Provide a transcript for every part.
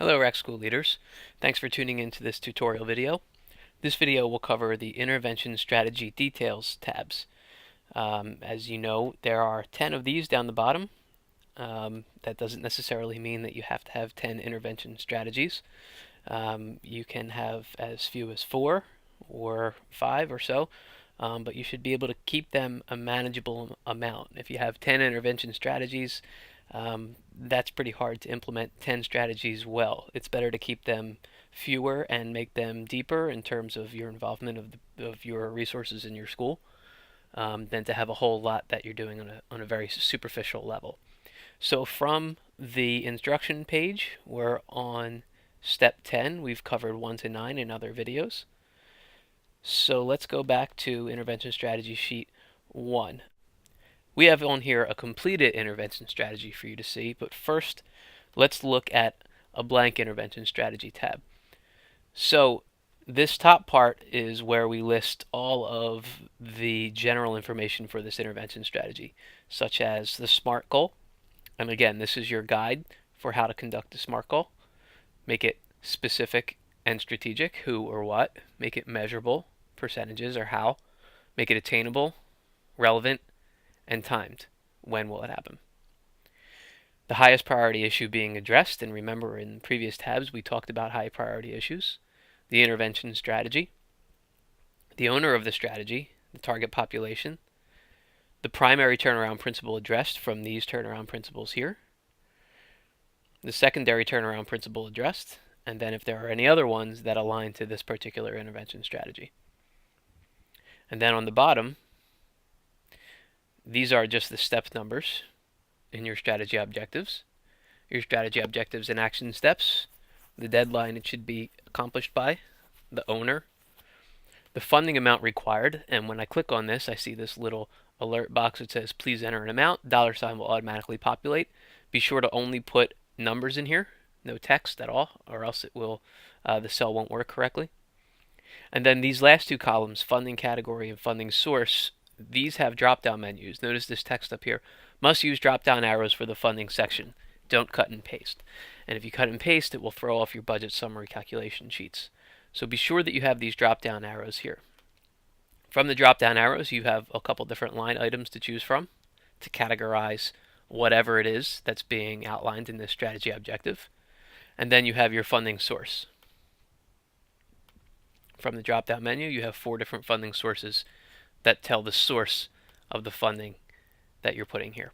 Hello RAC School leaders. Thanks for tuning into this tutorial video. This video will cover the Intervention Strategy Details tabs. As you know, there are 10 of these down the bottom. That doesn't necessarily mean that you have to have 10 intervention strategies. You can have as few as 4 or 5 or so, but you should be able to keep them a manageable amount. If you have 10 intervention strategies, that's pretty hard to implement 10 strategies well. It's better to keep them fewer and make them deeper in terms of your involvement of your resources in your school, than to have a whole lot that you're doing on a very superficial level. So from the instruction page, we're on step 10. We've covered 1 to 9 in other videos. So let's go back to Intervention Strategy Sheet 1. We have on here a completed intervention strategy for you to see, but first let's look at a blank intervention strategy tab. So this top part is where we list all of the general information for this intervention strategy, such as the SMART goal. And again, this is your guide for how to conduct a SMART goal. Make it specific and strategic, who or what. Make it measurable, percentages or how. Make it attainable, relevant, and timed. When will it happen? The highest priority issue being addressed, and remember in previous tabs we talked about high priority issues. The intervention strategy, the owner of the strategy, the target population, the primary turnaround principle addressed from these turnaround principles here, the secondary turnaround principle addressed, and then if there are any other ones that align to this particular intervention strategy. And then on the bottom, these are just the step numbers in your strategy objectives. Your strategy objectives and action steps, the deadline it should be accomplished by, the owner, the funding amount required, and when I click on this, I see this little alert box that says please enter an amount. $ will automatically populate. Be sure to only put numbers in here, no text at all, or else it will the cell won't work correctly. And then these last two columns, funding category and funding source, these have drop-down menus. Notice this text up here. Must use drop-down arrows for the funding section. Don't cut and paste. And if you cut and paste, it will throw off your budget summary calculation sheets. So be sure that you have these drop-down arrows here. From the drop-down arrows, you have a couple different line items to choose from to categorize whatever it is that's being outlined in this strategy objective. And then you have your funding source. From the drop-down menu, you have 4 different funding sources that tell the source of the funding that you're putting here.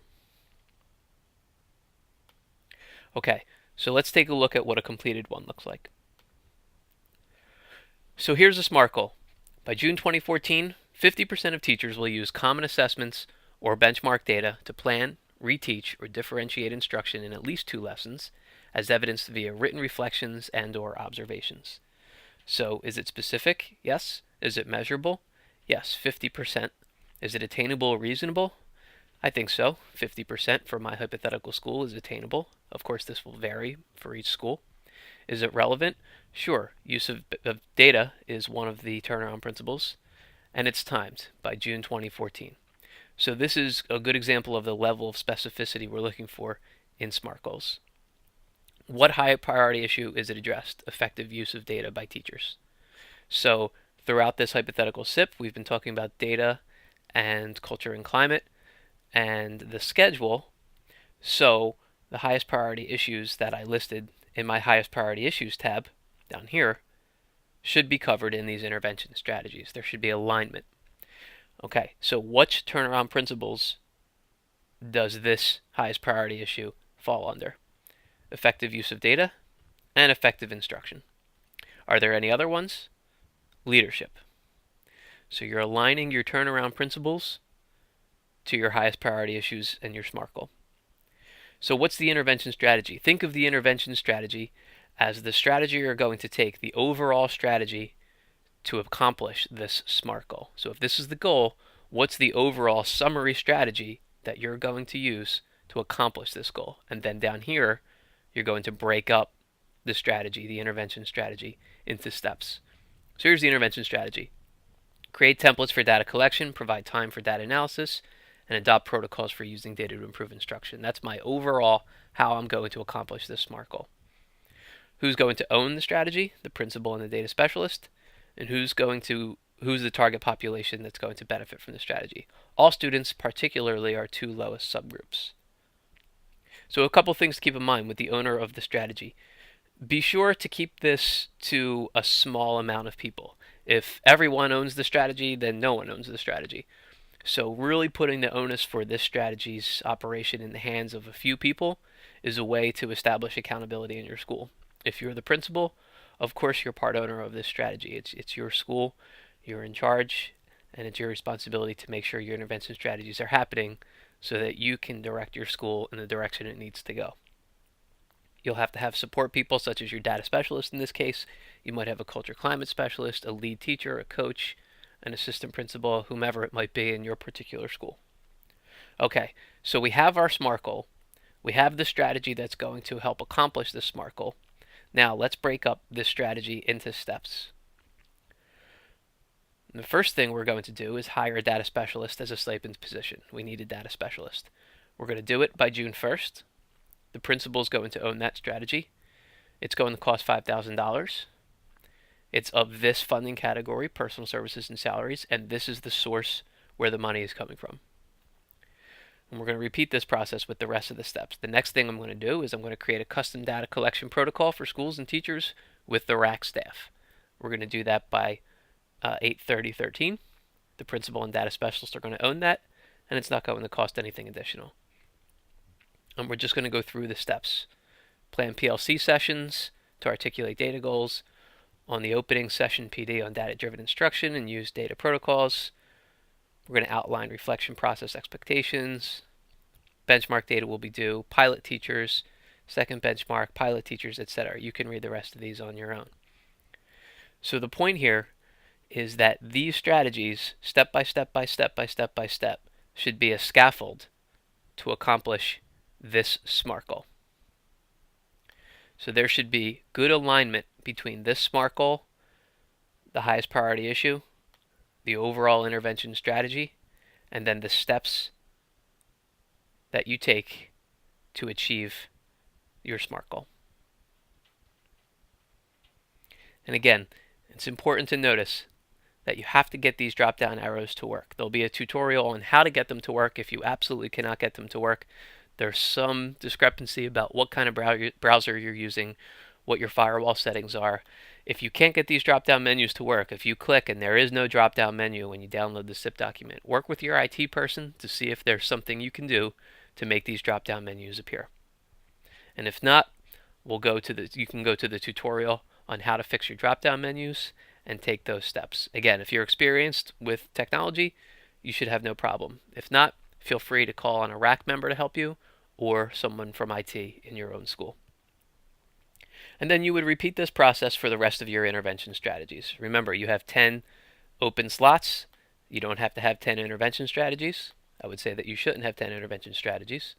Okay, so let's take a look at what a completed one looks like. So here's a SMART goal. By June 2014, 50% of teachers will use common assessments or benchmark data to plan, reteach, or differentiate instruction in at least 2 lessons, as evidenced via written reflections and/or observations. So is it specific? Yes. Is it measurable? Yes, 50%. Is it attainable or reasonable? I think so. 50% for my hypothetical school is attainable. Of course, this will vary for each school. Is it relevant? Sure. Use of data is one of the turnaround principles, and it's timed by June 2014. So this is a good example of the level of specificity we're looking for in SMART goals. What high priority issue is it addressed? Effective use of data by teachers. So throughout this hypothetical SIP, we've been talking about data and culture and climate and the schedule. So the highest priority issues that I listed in my highest priority issues tab down here should be covered in these intervention strategies. There should be alignment. Okay, so which turnaround principles does this highest priority issue fall under? Effective use of data and effective instruction. Are there any other ones? Leadership. So you're aligning your turnaround principles to your highest priority issues and your SMART goal. So what's the intervention strategy? Think of the intervention strategy as the strategy you're going to take, the overall strategy to accomplish this SMART goal. So if this is the goal, what's the overall summary strategy that you're going to use to accomplish this goal? And then down here, you're going to break up the strategy, the intervention strategy, into steps. So here's the intervention strategy. Create templates for data collection, provide time for data analysis, and adopt protocols for using data to improve instruction. That's my overall how I'm going to accomplish this SMART goal. who's going to own the strategy, the principal and the data specialist, and who's the target population that's going to benefit from the strategy. All students particularly our two lowest subgroups. So a couple things to keep in mind with the owner of the strategy. Be sure to keep this to a small amount of people. If everyone owns the strategy, then no one owns the strategy. So really putting the onus for this strategy's operation in the hands of a few people is a way to establish accountability in your school. If you're the principal, of course you're part owner of this strategy. It's your school, you're in charge, and it's your responsibility to make sure your intervention strategies are happening so that you can direct your school in the direction it needs to go. You'll have to have support people such as your data specialist in this case. You might have a culture climate specialist, a lead teacher, a coach, an assistant principal, whomever it might be in your particular school. Okay, so we have our SMART goal. We have the strategy that's going to help accomplish this SMART goal. Now let's break up this strategy into steps. And the first thing we're going to do is hire a data specialist as a stipend position. We need a data specialist. We're going to do it by June 1st. The principal is going to own that strategy. It's going to cost $5,000. It's of this funding category, personal services and salaries, and this is the source where the money is coming from. And we're going to repeat this process with the rest of the steps. The next thing I'm going to do is I'm going to create a custom data collection protocol for schools and teachers with the RAC staff. We're going to do that by 8/30/13. The principal and data specialist are going to own that, and it's not going to cost anything additional. And we're just going to go through the steps. Plan PLC sessions to articulate data goals. On the opening session, PD on data-driven instruction and use data protocols. We're going to outline reflection process expectations. Benchmark data will be due. Pilot teachers, second benchmark, pilot teachers, etc. You can read the rest of these on your own. So the point here is that these strategies, step by step by step by step by step, should be a scaffold to accomplish this SMART goal. So there should be good alignment between this SMART goal, the highest priority issue, the overall intervention strategy, and then the steps that you take to achieve your SMART goal. And again, it's important to notice that you have to get these drop-down arrows to work. There'll be a tutorial on how to get them to work if you absolutely cannot get them to work. There's some discrepancy about what kind of browser you're using, what your firewall settings are. If you can't get these drop-down menus to work, if you click and there is no drop-down menu when you download the SIP document, work with your IT person to see if there's something you can do to make these drop-down menus appear. And if not, you can go to the tutorial on how to fix your drop-down menus and take those steps. Again, if you're experienced with technology, you should have no problem. If not, feel free to call on a RAC member to help you or someone from IT in your own school. And then you would repeat this process for the rest of your intervention strategies. Remember, you have 10 open slots. You don't have to have 10 intervention strategies. I would say that you shouldn't have 10 intervention strategies.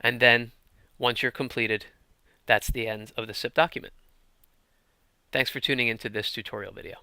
And then, once you're completed, that's the end of the SIP document. Thanks for tuning into this tutorial video.